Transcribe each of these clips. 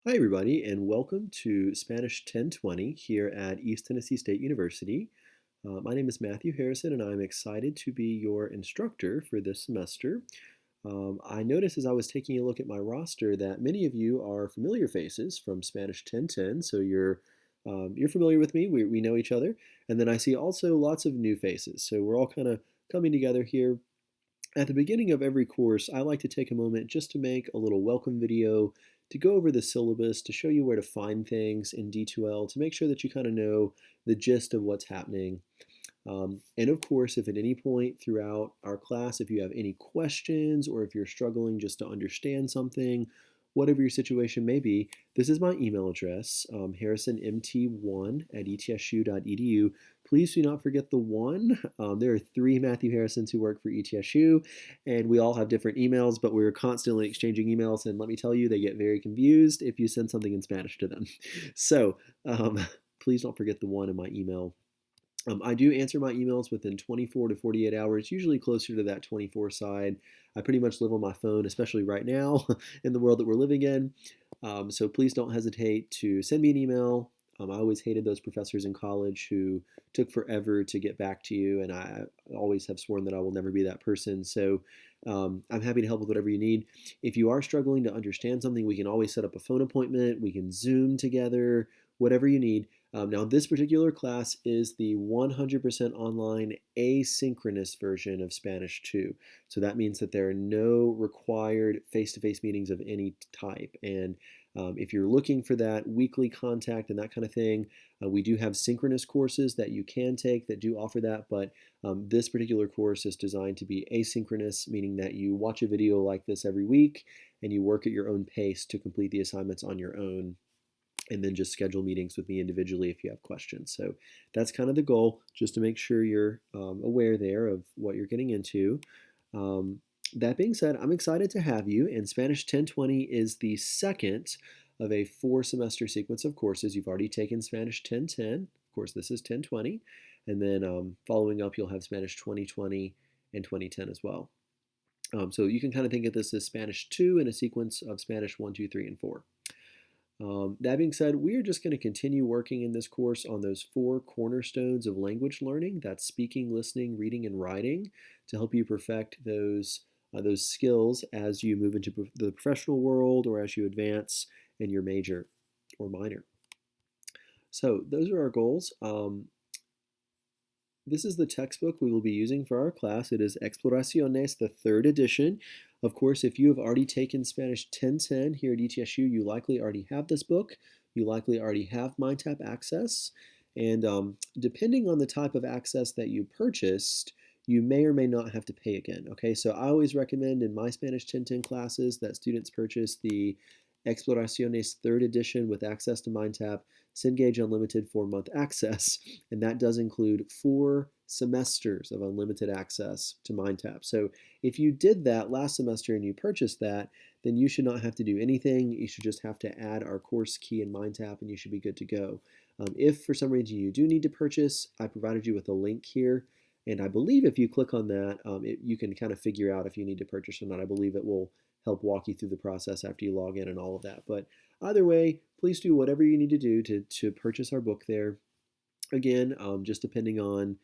Hi, everybody, and welcome to Spanish 1020 here at East Tennessee State University. My name is Matthew Harrison, and I'm excited to be your instructor for this semester. I noticed as I was taking a look at my roster that many of you are familiar faces from Spanish 1010, so you're familiar with me. We know each other, and then I see also lots of new faces. So we're all kind of coming together here. At the beginning of every course, I like to take a moment just to make a little welcome video to go over the syllabus, to show you where to find things in D2L, to make sure that you kind of know the gist of what's happening. And of course, if at any point throughout our class, if you have any questions or if you're struggling just to understand something, whatever your situation may be, this is my email address, harrisonmt1@etsu.edu. Please do not forget the one. There are three Matthew Harrisons who work for ETSU, and we all have different emails, but we're constantly exchanging emails, and let me tell you, they get very confused if you send something in Spanish to them. So please don't forget the one in my email. I do answer my emails within 24 to 48 hours, usually closer to that 24 side. I pretty much live on my phone, especially right now in the world that we're living in. So please don't hesitate to send me an email. I always hated those professors in college who took forever to get back to you, and I always have sworn that I will never be that person. So I'm happy to help with whatever you need. If you are struggling to understand something, we can always set up a phone appointment. We can Zoom together, whatever you need. Now, this particular class is the 100% online asynchronous version of Spanish 2. So that means that there are no required face-to-face meetings of any type. And if you're looking for that weekly contact and that kind of thing, we do have synchronous courses that you can take that do offer that, but this particular course is designed to be asynchronous, meaning that you watch a video like this every week and you work at your own pace to complete the assignments on your own, and then just schedule meetings with me individually if you have questions. So that's kind of the goal, just to make sure you're aware there of what you're getting into. That being said, I'm excited to have you, and Spanish 1020 is the second of a 4-semester sequence of courses. You've already taken Spanish 1010. Of course, this is 1020. And then following up, you'll have Spanish 2020 and 2010 as well. So you can kind of think of this as Spanish 2 in a sequence of Spanish 1, 2, 3, and 4. That being said, we are just going to continue working in this course on those 4 cornerstones of language learning. That's speaking, listening, reading, and writing, to help you perfect those skills as you move into the professional world or as you advance in your major or minor. So those are our goals. This is the textbook we will be using for our class. It is Exploraciones, the 3rd edition. Of course, if you have already taken Spanish 1010 here at ETSU, you likely already have this book. You likely already have Mindtap access. And depending on the type of access that you purchased, you may or may not have to pay again. Okay, so I always recommend in my Spanish 1010 classes that students purchase the Exploraciones 3rd edition with access to Mindtap, Cengage Unlimited 4-month access, and that does include 4 semesters of unlimited access to Mindtap. So if you did that last semester and you purchased that, then you should not have to do anything. You should just have to add our course key in Mindtap and you should be good to go. If for some reason you do need to purchase, I provided you with a link here. And I believe if you click on that, you can kind of figure out if you need to purchase or not. I believe it will help walk you through the process after you log in and all of that. But either way, please do whatever you need to do to purchase our book there. Again, just depending on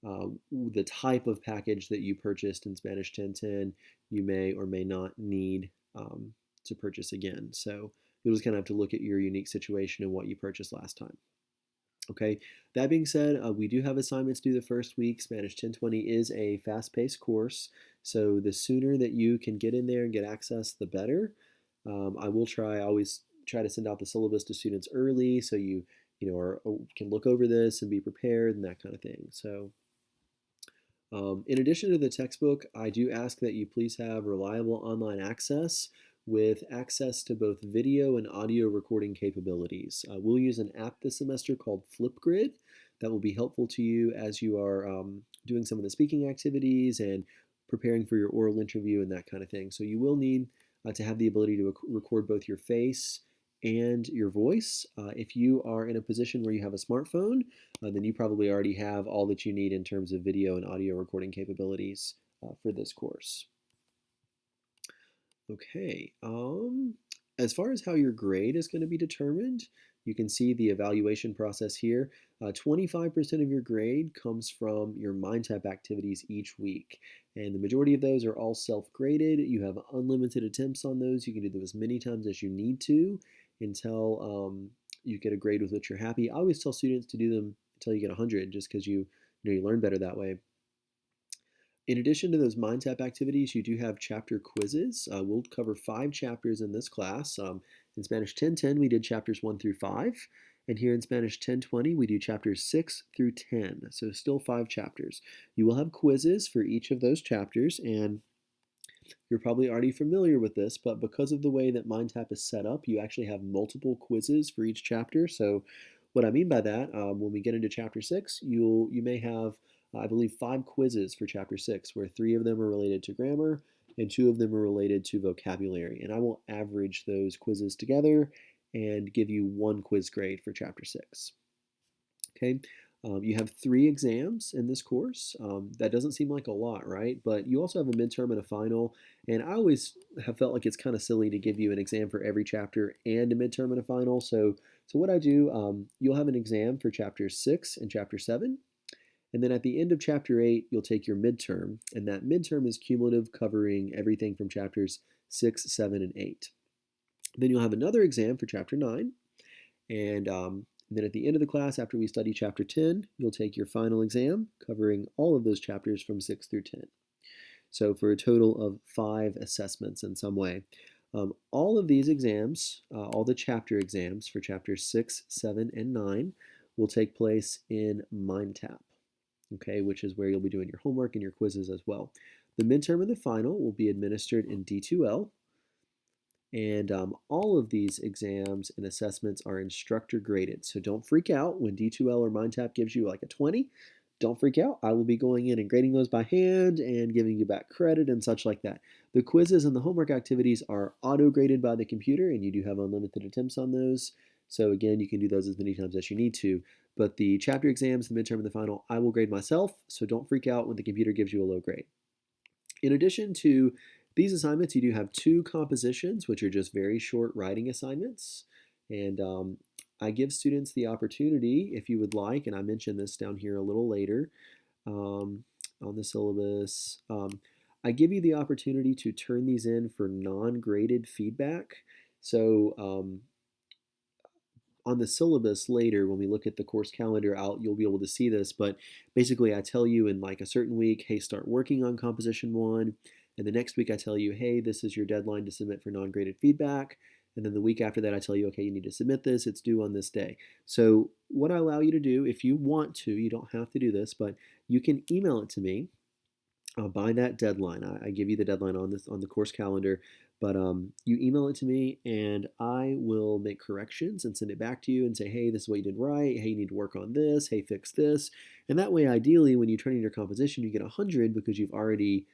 the type of package that you purchased in Spanish 1010, you may or may not need to purchase again. So you'll just kind of have to look at your unique situation and what you purchased last time. Okay, that being said, we do have assignments due the first week. Spanish 1020 is a fast-paced course, so the sooner that you can get in there and get access, the better. I always try to send out the syllabus to students early, so you can look over this and be prepared and that kind of thing. So in addition to the textbook, I do ask that you please have reliable online access with access to both video and audio recording capabilities. We'll use an app this semester called Flipgrid that will be helpful to you as you are doing some of the speaking activities and preparing for your oral interview and that kind of thing. So you will need to have the ability to record both your face and your voice. If you are in a position where you have a smartphone, then you probably already have all that you need in terms of video and audio recording capabilities for this course. Okay, As far as how your grade is going to be determined, you can see the evaluation process here. 25% of your grade comes from your Mindtap activities each week, and the majority of those are all self-graded. You have unlimited attempts on those. You can do them as many times as you need to until you get a grade with which you're happy. I always tell students to do them until you get 100, just because you learn better that way. In addition to those Mindtap activities, you do have chapter quizzes. We'll cover 5 chapters in this class. In Spanish 1010, we did chapters 1 through 5. And here in Spanish 1020, we do chapters 6 through 10. So still 5 chapters. You will have quizzes for each of those chapters, and you're probably already familiar with this, but because of the way that Mindtap is set up, you actually have multiple quizzes for each chapter. So what I mean by that, when we get into chapter 6, you may have, I believe, 5 quizzes for chapter 6, where 3 of them are related to grammar and 2 of them are related to vocabulary. And I will average those quizzes together and give you 1 quiz grade for chapter 6. Okay, you have 3 exams in this course. That doesn't seem like a lot, right? But you also have a midterm and a final. And I always have felt like it's kind of silly to give you an exam for every chapter and a midterm and a final. So what I do, you'll have an exam for chapter 6 and chapter 7. And then at the end of chapter 8, you'll take your midterm. And that midterm is cumulative, covering everything from chapters 6, 7, and 8. Then you'll have another exam for chapter 9. And then at the end of the class, after we study chapter 10, you'll take your final exam, covering all of those chapters from 6 through 10. So for a total of 5 assessments in some way. All of these exams, all the chapter exams for chapters 6, 7, and 9 will take place in Mindtap, okay, which is where you'll be doing your homework and your quizzes as well. The midterm and the final will be administered in D2L, and all of these exams and assessments are instructor graded. So don't freak out when D2L or Mindtap gives you like a 20. Don't freak out. I will be going in and grading those by hand and giving you back credit and such like that. The quizzes and the homework activities are auto-graded by the computer, and you do have unlimited attempts on those. So again, you can do those as many times as you need to. But the chapter exams, the midterm, and the final, I will grade myself, so don't freak out when the computer gives you a low grade. In addition to these assignments, you do have 2 compositions, which are just very short writing assignments. And I give students the opportunity, if you would like, and I mentioned this down here a little later on the syllabus, I give you the opportunity to turn these in for non-graded feedback. So on the syllabus later, when we look at the course calendar out, you'll be able to see this, but basically I tell you in like a certain week, hey, start working on composition 1, and the next week I tell you, hey, this is your deadline to submit for non-graded feedback, and then the week after that I tell you, okay, you need to submit this, it's due on this day. So what I allow you to do, if you want to, you don't have to do this, but you can email it to me by that deadline. I give you the deadline on the course calendar, but you email it to me and I will make corrections and send it back to you and say, hey, this is what you did right. Hey, you need to work on this. Hey, fix this. And that way, ideally, when you turn in your composition, you get 100 because you've already,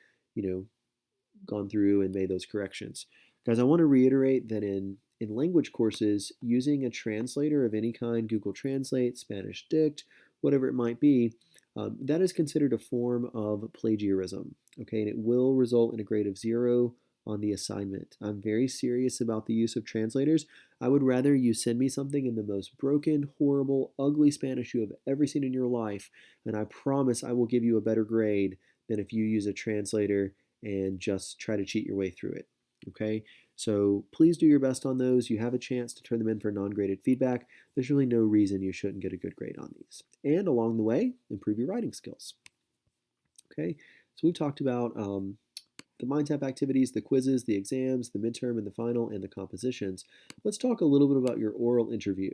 gone through and made those corrections. Guys, I want to reiterate that in language courses, using a translator of any kind, Google Translate, Spanish Dict, whatever it might be, that is considered a form of plagiarism, okay, and it will result in a grade of 0 on the assignment. I'm very serious about the use of translators. I would rather you send me something in the most broken, horrible, ugly Spanish you have ever seen in your life, and I promise I will give you a better grade than if you use a translator and just try to cheat your way through it, okay? So please do your best on those. You have a chance to turn them in for non-graded feedback. There's really no reason you shouldn't get a good grade on these. And along the way, improve your writing skills. Okay, so we've talked about the Mindtap activities, the quizzes, the exams, the midterm and the final, and the compositions. Let's talk a little bit about your oral interview.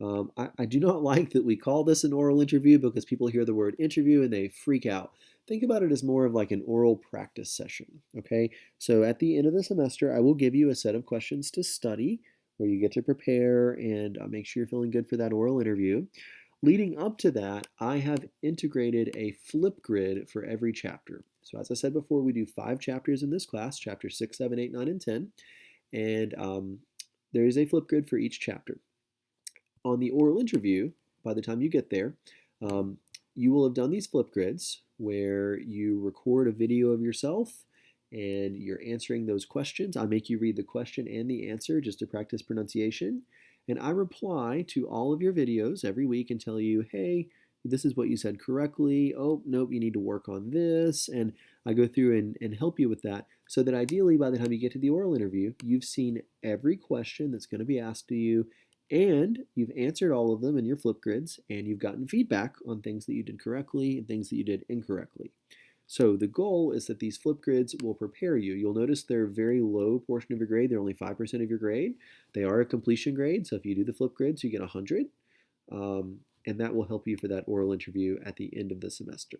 I do not like that we call this an oral interview because people hear the word interview and they freak out. Think about it as more of like an oral practice session, okay? So at the end of the semester, I will give you a set of questions to study where you get to prepare and make sure you're feeling good for that oral interview. Leading up to that, I have integrated a Flipgrid for every chapter. So as I said before, we do 5 chapters in this class, chapters 6, 7, 8, 9, and 10. And there is a Flipgrid for each chapter. On the oral interview, by the time you get there, you will have done these Flipgrids where you record a video of yourself and you're answering those questions. I make you read the question and the answer just to practice pronunciation. And I reply to all of your videos every week and tell you, hey, this is what you said correctly. Oh, nope, you need to work on this. And I go through and help you with that so that ideally by the time you get to the oral interview, you've seen every question that's going to be asked to you and you've answered all of them in your Flipgrids and you've gotten feedback on things that you did correctly and things that you did incorrectly. So the goal is that these Flipgrids will prepare you. You'll notice they're a very low portion of your grade. They're only 5% of your grade. They are a completion grade, so if you do the Flipgrids, you get 100. And that will help you for that oral interview at the end of the semester.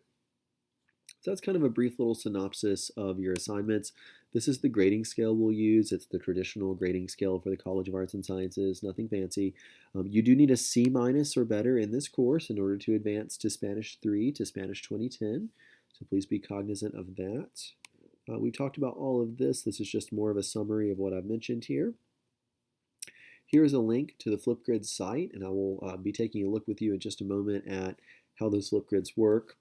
So that's kind of a brief little synopsis of your assignments. This is the grading scale we'll use. It's the traditional grading scale for the College of Arts and Sciences, nothing fancy. You do need a C- or better in this course in order to advance to Spanish 3 to Spanish 2010. So please be cognizant of that. We've talked about all of this. This is just more of a summary of what I've mentioned here. Here is a link to the Flipgrid site, and I will be taking a look with you in just a moment at how those Flipgrids work.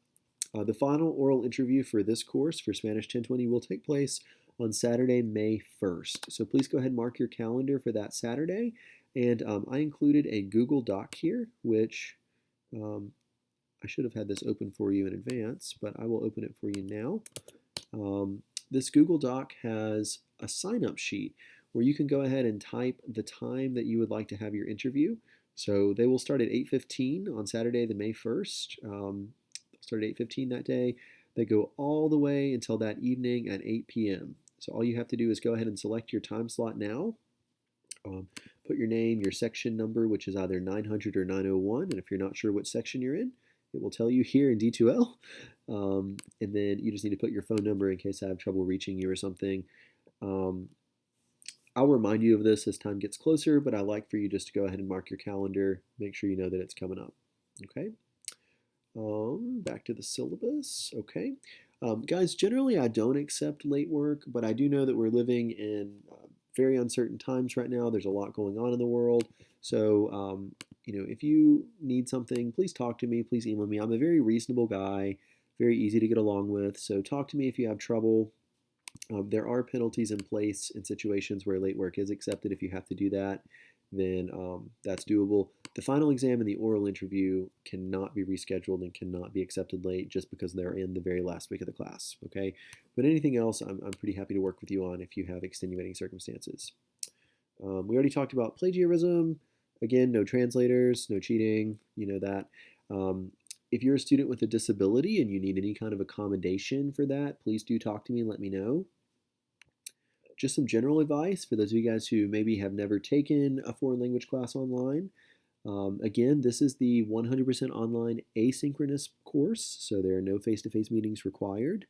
The final oral interview for this course for Spanish 1020 will take place on Saturday, May 1st. So please go ahead and mark your calendar for that Saturday. And I included a Google Doc here, which I should have had this open for you in advance, but I will open it for you now. This Google Doc has a sign-up sheet where you can go ahead and type the time that you would like to have your interview. So they will start at 8:15 on Saturday, the May 1st. Start at 8:15 that day. They go all the way until that evening at 8 p.m. So all you have to do is go ahead and select your time slot now. Put your name, your section number, which is either 900 or 901, and if you're not sure which section you're in, it will tell you here in D2L. And then you just need to put your phone number in case I have trouble reaching you or something. I'll remind you of this as time gets closer, but I like for you just to go ahead and mark your calendar, make sure you know that it's coming up. Okay. Back to the syllabus. Okay. Guys, generally I don't accept late work, but I do know that we're living in very uncertain times right now. There's a lot going on in the world. So, if you need something, please talk to me. Please email me. I'm a very reasonable guy, very easy to get along with. So talk to me if you have trouble. There are penalties in place in situations where late work is accepted. If you have to do that, then that's doable. The final exam and the oral interview cannot be rescheduled and cannot be accepted late just because they're in the very last week of the class, okay? But anything else, I'm pretty happy to work with you on if you have extenuating circumstances. We already talked about plagiarism. Again, no translators, no cheating, you know that. If you're a student with a disability and you need any kind of accommodation for that, please do talk to me and let me know. Just some general advice for those of you guys who maybe have never taken a foreign language class online. Again, this is the 100% online asynchronous course, so there are no face-to-face meetings required.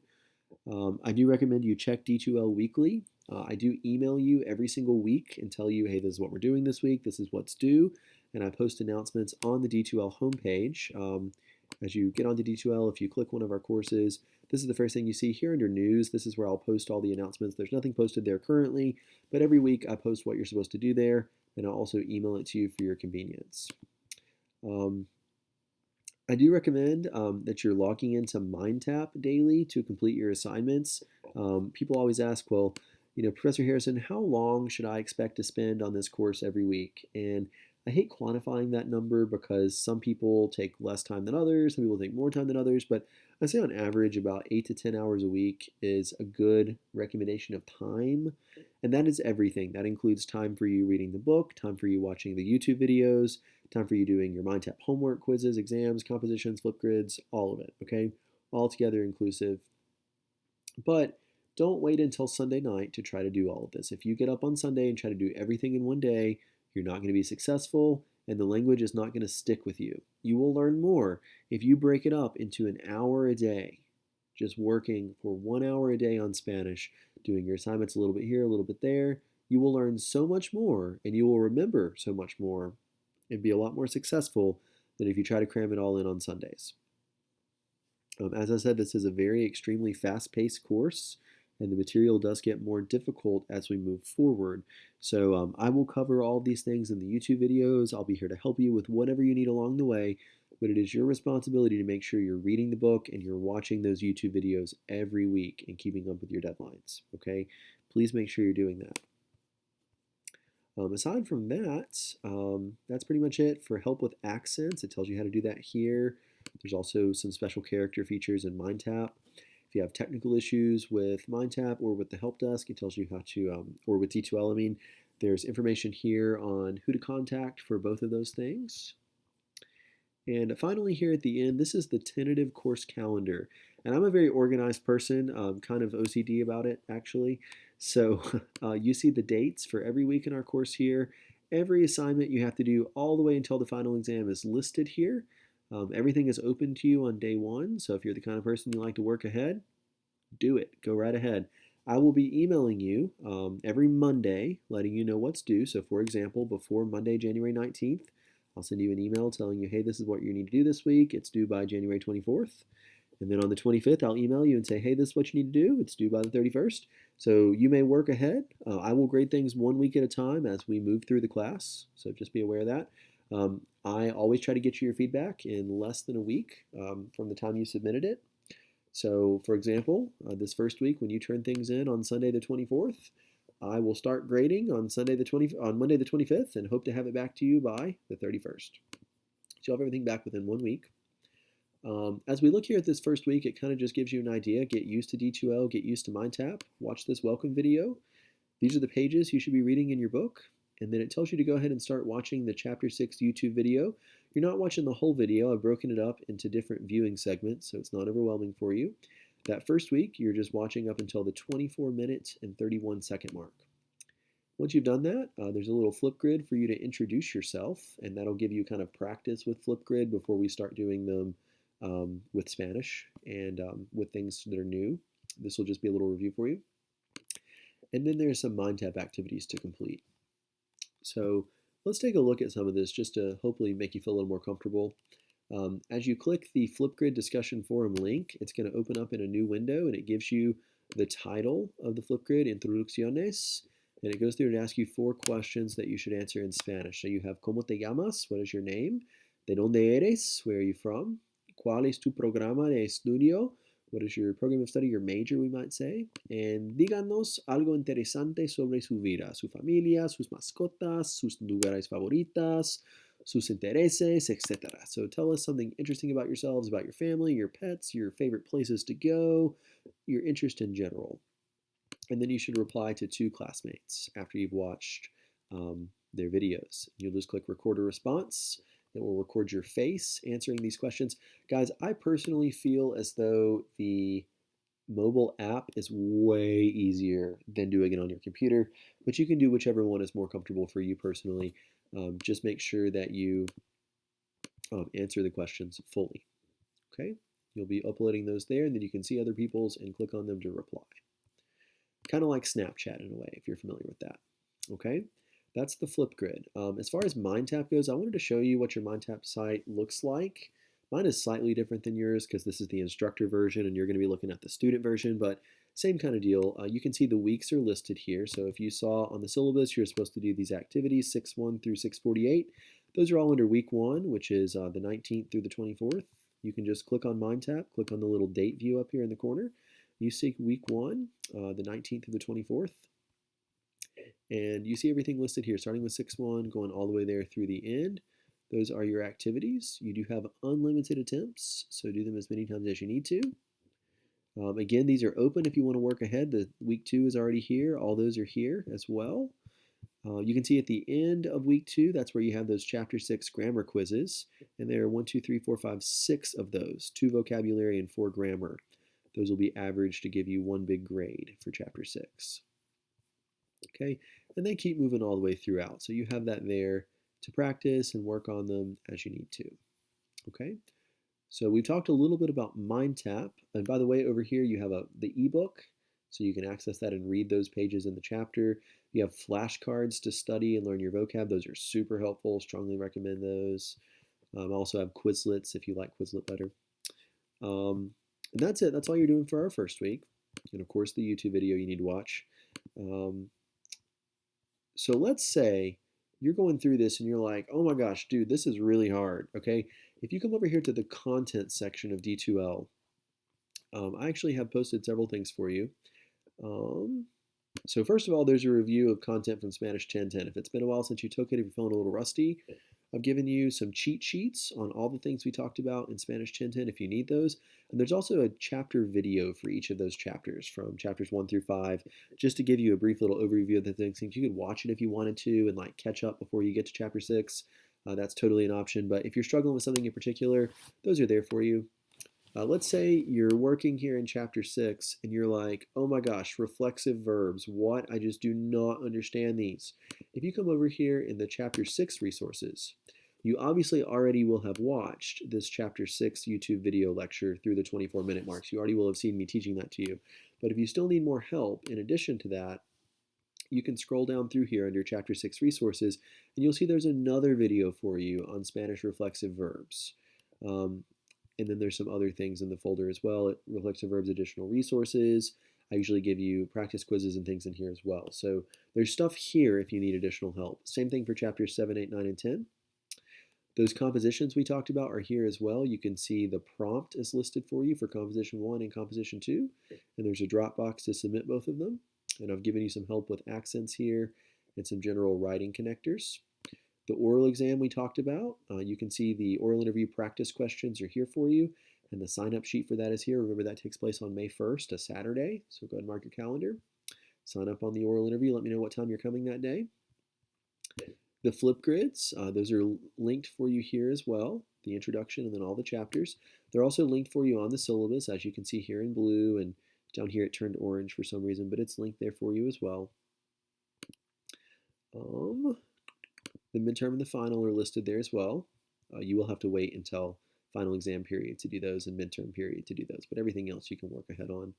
I do recommend you check D2L weekly. I do email you every single week and tell you, hey, this is what we're doing this week, this is what's due, and I post announcements on the D2L homepage. As you get onto D2L, if you click one of our courses, this is the first thing you see here under news. This is where I'll post all the announcements. There's nothing posted there currently, but every week I post what you're supposed to do there, and I'll also email it to you for your convenience. I do recommend that you're logging into Mindtap daily to complete your assignments. People always ask, well, Professor Harrison, how long should I expect to spend on this course every week? And I hate quantifying that number because some people take less time than others, some people take more time than others, but I say on average about 8 to 10 hours a week is a good recommendation of time, and that is everything. That includes time for you reading the book, time for you watching the YouTube videos, time for you doing your Mindtap homework, quizzes, exams, compositions, Flipgrids, all of it, okay? All together inclusive. But don't wait until Sunday night to try to do all of this. If you get up on Sunday and try to do everything in one day, you're not going to be successful, and the language is not going to stick with you. You will learn more if you break it up into an hour a day, just working for 1 hour a day on Spanish, doing your assignments a little bit here, a little bit there. You will learn so much more, and you will remember so much more, and be a lot more successful than if you try to cram it all in on Sundays. As I said, this is a very extremely fast-paced course, and the material does get more difficult as we move forward. So I will cover all these things in the YouTube videos. I'll be here to help you with whatever you need along the way, but it is your responsibility to make sure you're reading the book and you're watching those YouTube videos every week and keeping up with your deadlines, okay? Please make sure you're doing that. Aside from that, that's pretty much it. For help with accents, it tells you how to do that here. There's also some special character features in Mindtap. If you have technical issues with Mindtap or with the help desk, it tells you how to, or with D2L, I mean, there's information here on who to contact for both of those things. And finally, here at the end, this is the tentative course calendar. And I'm a very organized person, kind of OCD about it, actually. So you see the dates for every week in our course here. Every assignment you have to do all the way until the final exam is listed here. Everything is open to you on day one. So if you're the kind of person you like to work ahead, do it. Go right ahead. I will be emailing you every Monday, letting you know what's due. So for example, before Monday, January 19th, I'll send you an email telling you, hey, this is what you need to do this week. It's due by January 24th. And then on the 25th, I'll email you and say, hey, this is what you need to do. It's due by the 31st. So you may work ahead. I will grade things 1 week at a time as we move through the class. So just be aware of that. I always try to get you your feedback in less than a week from the time you submitted it. So for example, this first week when you turn things in on Sunday the 24th, I will start grading on Monday the 25th and hope to have it back to you by the 31st. So you'll have everything back within 1 week. As we look here at this first week, it kind of just gives you an idea. Get used to D2L, get used to Mindtap, watch this welcome video. These are the pages you should be reading in your book. And then it tells you to go ahead and start watching the Chapter 6 YouTube video. You're not watching the whole video. I've broken it up into different viewing segments, so it's not overwhelming for you. That first week, you're just watching up until the 24 minute and 31 second mark. Once you've done that, there's a little Flipgrid for you to introduce yourself, and that'll give you kind of practice with Flipgrid before we start doing them with Spanish and with things that are new. This will just be a little review for you. And then there's some Mindtap activities to complete. So let's take a look at some of this just to hopefully make you feel a little more comfortable. As you click the Flipgrid discussion forum link, it's going to open up in a new window and it gives you the title of the Flipgrid, Introducciones, and it goes through and asks you 4 questions that you should answer in Spanish. So you have ¿Cómo te llamas? What is your name? ¿De dónde eres? Where are you from? ¿Cuál es tu programa de estudio? What is your program of study, your major, we might say? And díganos algo interesante sobre su vida, su familia, sus mascotas, sus lugares favoritas, sus intereses, etc. So tell us something interesting about yourselves, about your family, your pets, your favorite places to go, your interest in general. And then you should reply to 2 classmates after you've watched their videos. You'll just click record a response. It will record your face answering these questions. Guys, I personally feel as though the mobile app is way easier than doing it on your computer, but you can do whichever one is more comfortable for you personally. Just make sure that you answer the questions fully. Okay? You'll be uploading those there, and then you can see other people's and click on them to reply. Kind of like Snapchat in a way, if you're familiar with that. Okay? That's the Flipgrid. As far as Mindtap goes, I wanted to show you what your Mindtap site looks like. Mine is slightly different than yours because this is the instructor version and you're going to be looking at the student version, but same kind of deal. You can see the weeks are listed here. So if you saw on the syllabus, you're supposed to do these activities, 6-1 through 648. Those are all under week 1, which is the 19th through the 24th. You can just click on Mindtap, click on the little date view up here in the corner. You see week 1, the 19th through the 24th. And you see everything listed here, starting with 6-1, going all the way there through the end. Those are your activities. You do have unlimited attempts, so do them as many times as you need to. Again, these are open if you want to work ahead. The week 2 is already here. All those are here as well. You can see at the end of week 2, that's where you have those chapter 6 grammar quizzes. And there are 1, 2, 3, 4, 5, 6 of those, 2 vocabulary and 4 grammar. Those will be averaged to give you 1 big grade for chapter 6. Okay, and they keep moving all the way throughout. So you have that there to practice and work on them as you need to. Okay, so we talked a little bit about Mindtap. And by the way, over here you have the ebook, so you can access that and read those pages in the chapter. You have flashcards to study and learn your vocab. Those are super helpful. Strongly recommend those. I also have Quizlets if you like Quizlet better. And that's it. That's all you're doing for our first week. And of course, the YouTube video you need to watch. So let's say you're going through this and you're like, oh my gosh, dude, this is really hard, okay? If you come over here to the content section of D2L, I actually have posted several things for you. So first of all, there's a review of content from Spanish 1010. If it's been a while since you took it, if you're feeling a little rusty, I've given you some cheat sheets on all the things we talked about in Spanish 1010 if you need those. And there's also a chapter video for each of those chapters from chapters 1 through 5, just to give you a brief little overview of the things. You could watch it if you wanted to and like catch up before you get to chapter 6. That's totally an option. But if you're struggling with something in particular, those are there for you. Let's say you're working here in chapter 6 and you're like, oh my gosh, reflexive verbs. What? I just do not understand these. If you come over here in the chapter 6 resources, you obviously already will have watched this chapter 6 YouTube video lecture through the 24-minute marks. You already will have seen me teaching that to you. But if you still need more help, in addition to that, you can scroll down through here under chapter 6 resources and you'll see there's another video for you on Spanish reflexive verbs. And then there's some other things in the folder as well. Reflexive verbs, additional resources. I usually give you practice quizzes and things in here as well. So there's stuff here if you need additional help. Same thing for chapters 7, 8, 9, and 10. Those compositions we talked about are here as well. You can see the prompt is listed for you for composition 1 and composition 2. And there's a drop box to submit both of them. And I've given you some help with accents here and some general writing connectors. The oral exam we talked about, you can see the oral interview practice questions are here for you, and the sign-up sheet for that is here. Remember that takes place on May 1st, a Saturday, so go ahead and mark your calendar. Sign up on the oral interview. Let me know what time you're coming that day. The Flipgrids, those are linked for you here as well, the introduction and then all the chapters. They're also linked for you on the syllabus, as you can see here in blue, and down here it turned orange for some reason, but it's linked there for you as well. The midterm and the final are listed there as well. You will have to wait until final exam period to do those and midterm period to do those, but everything else you can work ahead on.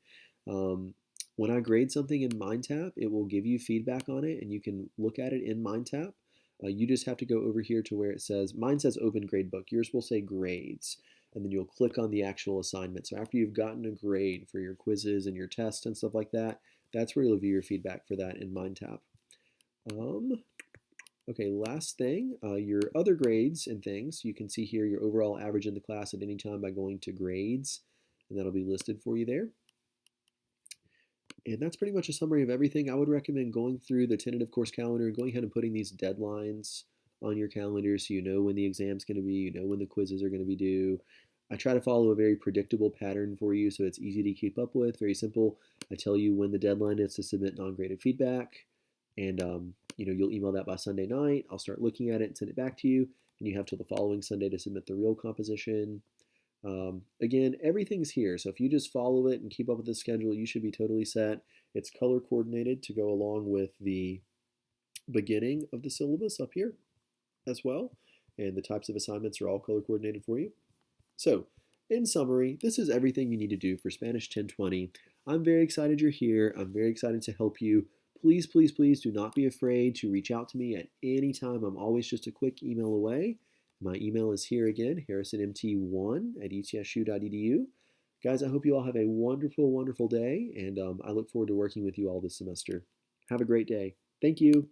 When I grade something in Mindtap, it will give you feedback on it and you can look at it in Mindtap. You just have to go over here to where it says, mine says open gradebook, yours will say grades, and then you'll click on the actual assignment. So after you've gotten a grade for your quizzes and your tests and stuff like that, that's where you'll view your feedback for that in Mindtap. Okay, last thing, your other grades and things, you can see here your overall average in the class at any time by going to grades, and that'll be listed for you there. And that's pretty much a summary of everything. I would recommend going through the tentative course calendar and going ahead and putting these deadlines on your calendar so you know when the exam's going to be, you know when the quizzes are going to be due. I try to follow a very predictable pattern for you so it's easy to keep up with, very simple. I tell you when the deadline is to submit non-graded feedback, and you'll email that by Sunday night. I'll start looking at it and send it back to you, and you have till the following Sunday to submit the real composition. Again, everything's here, so if you just follow it and keep up with the schedule, you should be totally set. It's color coordinated to go along with the beginning of the syllabus up here as well, and the types of assignments are all color coordinated for you. So, in summary, this is everything you need to do for Spanish 1020. I'm very excited you're here. I'm very excited to help you. Please, please, please do not be afraid to reach out to me at any time. I'm always just a quick email away. My email is here again, harrisonmt1@etsu.edu. Guys, I hope you all have a wonderful, wonderful day, and I look forward to working with you all this semester. Have a great day. Thank you.